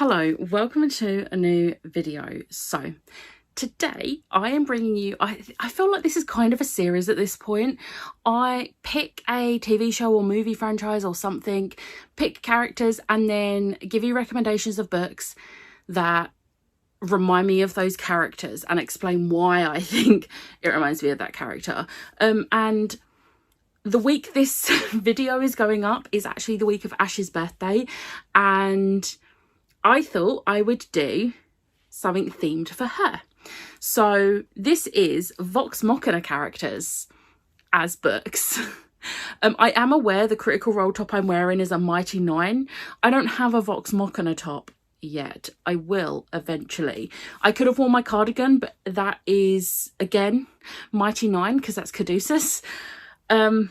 Hello, welcome to a new video. So today I am bringing you, I feel like this is kind of a series at this point. I pick a TV show or movie franchise or something, pick characters and then give you recommendations of books that remind me of those characters and explain why I think it reminds me of that character. And the week this video is going up is actually the week of Ash's birthday, and I thought I would do something themed for her. So this is Vox Machina characters as books. I am aware the Critical Role top I'm wearing is a Mighty 9. I don't have a Vox Machina top yet. I will eventually. I could have worn my cardigan, but that is, again, Mighty 9 because that's Caduceus. I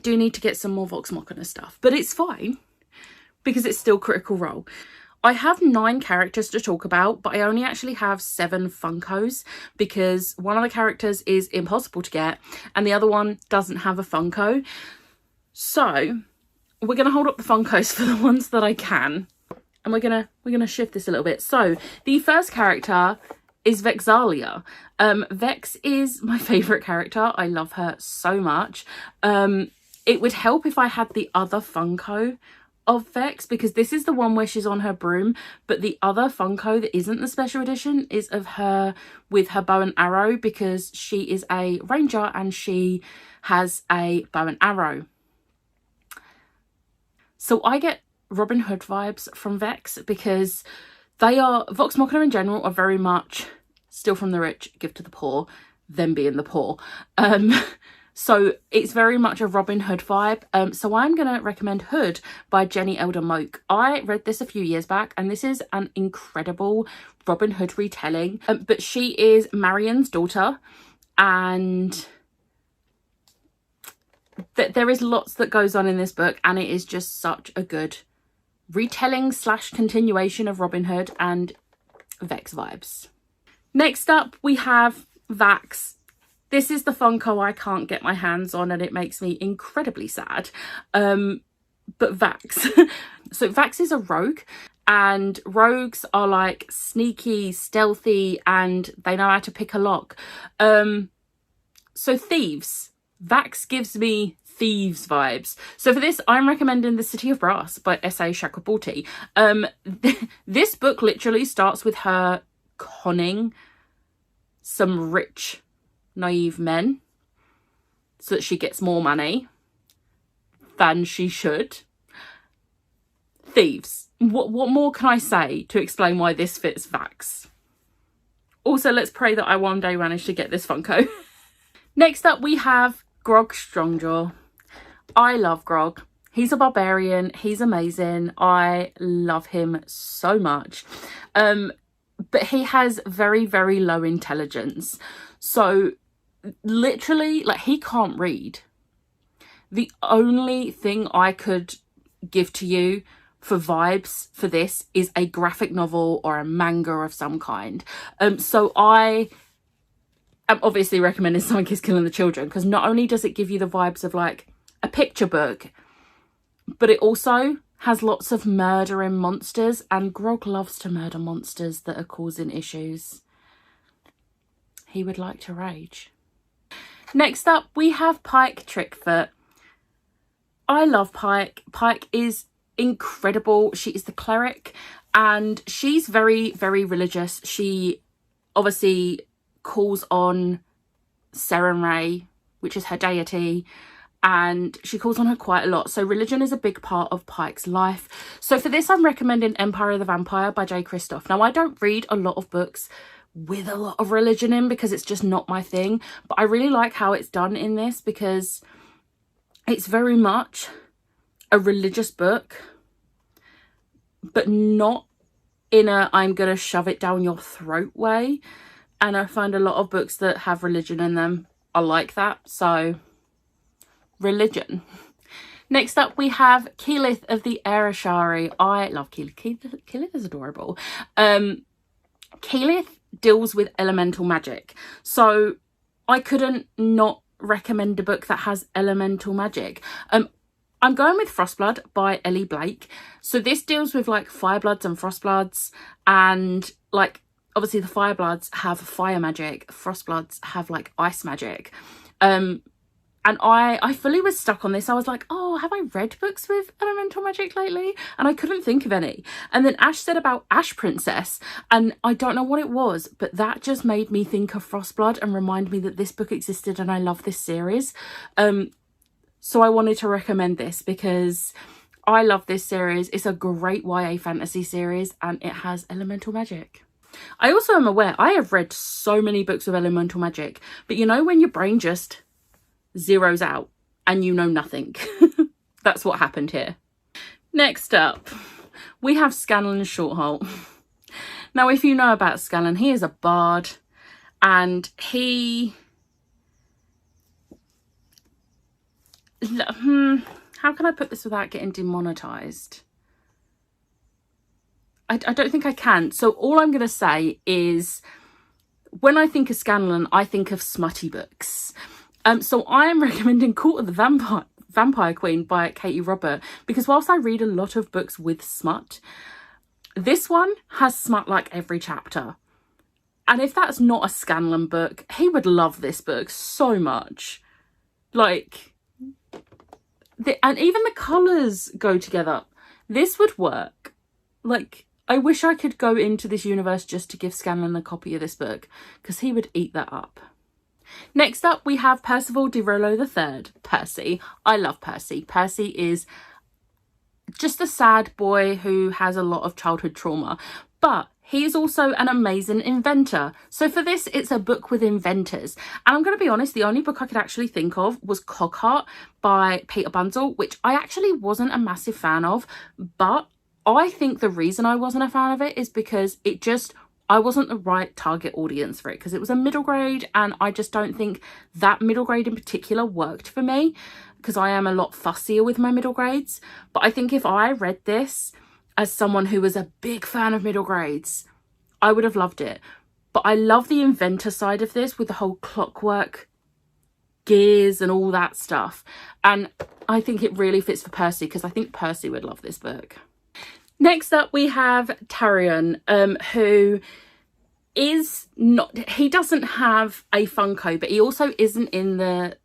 do need to get some more Vox Machina stuff, but it's fine because it's still Critical Role. I have 9 characters to talk about, but I only actually have 7 Funkos because one of the characters is impossible to get and the other one doesn't have a Funko. So we're going to hold up the Funkos for the ones that I can, and we're gonna shift this a little bit. So the first character is Vexalia. Vex is my favourite character. I love her so much. It would help if I had the other Funko of Vex, because this is the one where she's on her broom, but the other Funko that isn't the special edition is of her with her bow and arrow, because she is a ranger and she has a bow and arrow. So I get Robin Hood vibes from Vex because Vox Machina in general are very much steal from the rich, give to the poor, them being the poor. So it's very much a Robin Hood vibe. So I'm going to recommend Hood by Jenny Elder Moak. I read this a few years back and this is an incredible Robin Hood retelling. But she is Marion's daughter, and there is lots that goes on in this book, and it is just such a good retelling / continuation of Robin Hood and Vex vibes. Next up we have Vax. This is the Funko I can't get my hands on and it makes me incredibly sad. But Vax. So Vax is a rogue, and rogues are like sneaky, stealthy, and they know how to pick a lock. So thieves. Vax gives me thieves vibes. So for this, I'm recommending The City of Brass by S.A. Chakraborty. This book literally starts with her conning some rich, naive men so that she gets more money than she should. Thieves. What more can I say to explain why this fits Vax? Also, let's pray that I one day manage to get this Funko. Next up we have Grog Strongjaw. I love Grog. He's a barbarian. He's amazing. I love him so much. But he has very, very low intelligence. So literally, like, he can't read. The only thing I could give to you for vibes for this is a graphic novel or a manga of some kind. So I am obviously recommending Someone Kiss Killing the Children, because not only does it give you the vibes of like a picture book, but it also has lots of murdering monsters, and Grog loves to murder monsters that are causing issues. He would like to rage. Next up we have Pike Trickfoot. I love Pike. Pike is incredible. She is the cleric and she's very, very religious. She obviously calls on Serenray, which is her deity, and she calls on her quite a lot. So religion is a big part of Pike's life. So for this, I'm recommending Empire of the Vampire by J. Kristoff. Now, I don't read a lot of books with a lot of religion in because it's just not my thing. But I really like how it's done in this because it's very much a religious book, but not in a I'm going to shove it down your throat way. And I find a lot of books that have religion in them are like that. So religion. Next up we have Keyleth of the Aeroshari. I love Keyleth. Keyleth is adorable. Keyleth deals with elemental magic, so I couldn't not recommend a book that has elemental magic. I'm going with Frostblood by Ellie Blake. So this deals with like Firebloods and Frostbloods, and like obviously the Firebloods have fire magic, Frostbloods have like ice magic. And I fully was stuck on this. I was like, oh, have I read books with elemental magic lately? And I couldn't think of any. And then Ash said about Ash Princess, and I don't know what it was, but that just made me think of Frostblood and remind me that this book existed and I love this series. So I wanted to recommend this because I love this series. It's a great YA fantasy series and it has elemental magic. I also am aware I have read so many books with elemental magic, but you know when your brain just zeroes out and you know nothing. That's what happened here. Next up, we have Scanlan Shortholt. Now, if you know about Scanlan, he is a bard, and he... how can I put this without getting demonetized? I don't think I can. So all I'm going to say is, when I think of Scanlan, I think of smutty books. So I am recommending Court of the Vampire Queen by Katie Robert, because whilst I read a lot of books with smut, this one has smut like every chapter. And if that's not a Scanlan book, he would love this book so much. Like, and even the colours go together. This would work. Like, I wish I could go into this universe just to give Scanlan a copy of this book, because he would eat that up. Next up, we have Percival de Rollo III, Percy. I love Percy. Percy is just a sad boy who has a lot of childhood trauma, but he's also an amazing inventor. So for this, it's a book with inventors. And I'm going to be honest, the only book I could actually think of was Cockheart by Peter Bunzel, which I actually wasn't a massive fan of, but I think the reason I wasn't a fan of it is because I wasn't the right target audience for it, because it was a middle grade and I just don't think that middle grade in particular worked for me, because I am a lot fussier with my middle grades. But I think if I read this as someone who was a big fan of middle grades, I would have loved it. But I love the inventor side of this with the whole clockwork gears and all that stuff. And I think it really fits for Percy, because I think Percy would love this book. Next up, we have Tarion, who is not... He doesn't have a Funko, but he also isn't in the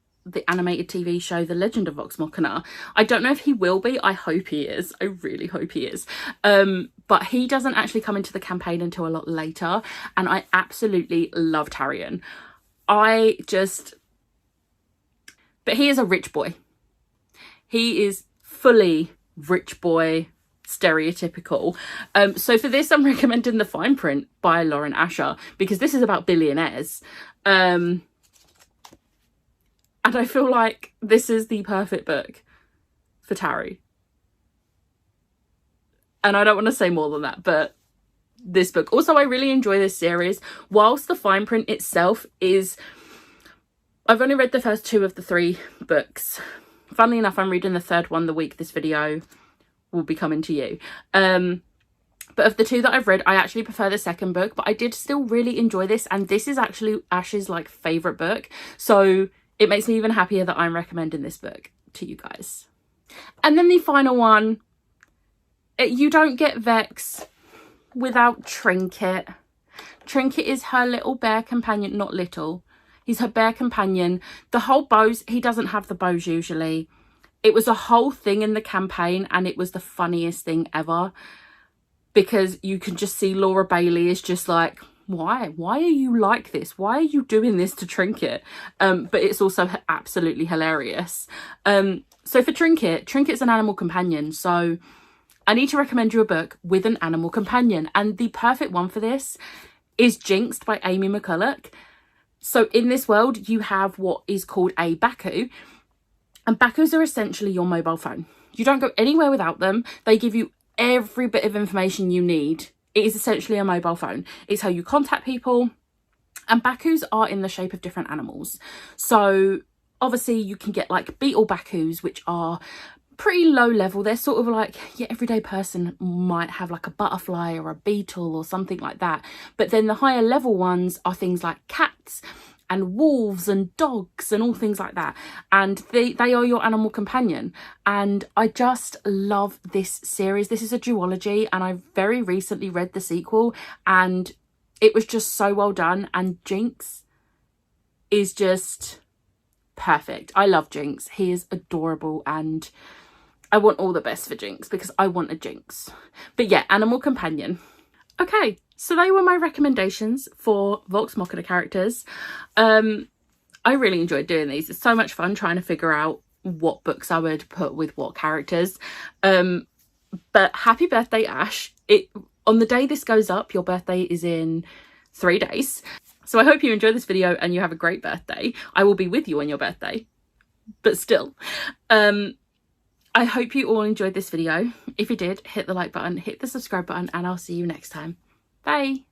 animated TV show, The Legend of Vox Machina. I don't know if he will be. I hope he is. I really hope he is. But he doesn't actually come into the campaign until a lot later, and I absolutely love Tarion. But he is a rich boy. He is fully rich boy, stereotypical. So for this, I'm recommending The Fine Print by Lauren Asher, because this is about billionaires. And I feel like this is the perfect book for Tari. And I don't want to say more than that, but this book. Also, I really enjoy this series. Whilst The Fine Print itself is... I've only read the first 2 of the 3 books. Funnily enough, I'm reading the 3rd one the week this video will be coming to you. But of the 2 that I've read, I actually prefer the 2nd book, but I did still really enjoy this, and this is actually Ash's like favourite book, so it makes me even happier that I'm recommending this book to you guys. And then the final one, you don't get Vex without Trinket. Trinket is her little bear companion, not little, he's her bear companion. The whole bows, he doesn't have the bows usually. It was a whole thing in the campaign, and it was the funniest thing ever, because you can just see Laura Bailey is just like, why are you like this? Why are you doing this to Trinket? But it's also absolutely hilarious. So for Trinket's an animal companion, so I need to recommend you a book with an animal companion, and the perfect one for this is Jinxed by Amy McCulloch. So in this world, you have what is called a Baku. And Bakus are essentially your mobile phone. You don't go anywhere without them. They give you every bit of information you need. It is essentially a mobile phone. It's how you contact people. And Bakus are in the shape of different animals. So obviously you can get like beetle Bakus, which are pretty low level. They're sort of like your everyday person might have like a butterfly or a beetle or something like that. But then the higher level ones are things like cats and wolves and dogs and all things like that, and they are your animal companion. And I just love this series. This is a duology, and I very recently read the sequel, and it was just so well done. And Jinx is just perfect. I love Jinx. He is adorable, and I want all the best for Jinx because I want a Jinx. But yeah, animal companion. Okay, so they were my recommendations for Vox Machina characters. I really enjoyed doing these. It's so much fun trying to figure out what books I would put with what characters. But happy birthday, Ash. On the day this goes up, your birthday is in 3 days. So I hope you enjoy this video and you have a great birthday. I will be with you on your birthday, but still. I hope you all enjoyed this video. If you did, hit the like button, hit the subscribe button, and I'll see you next time. Bye.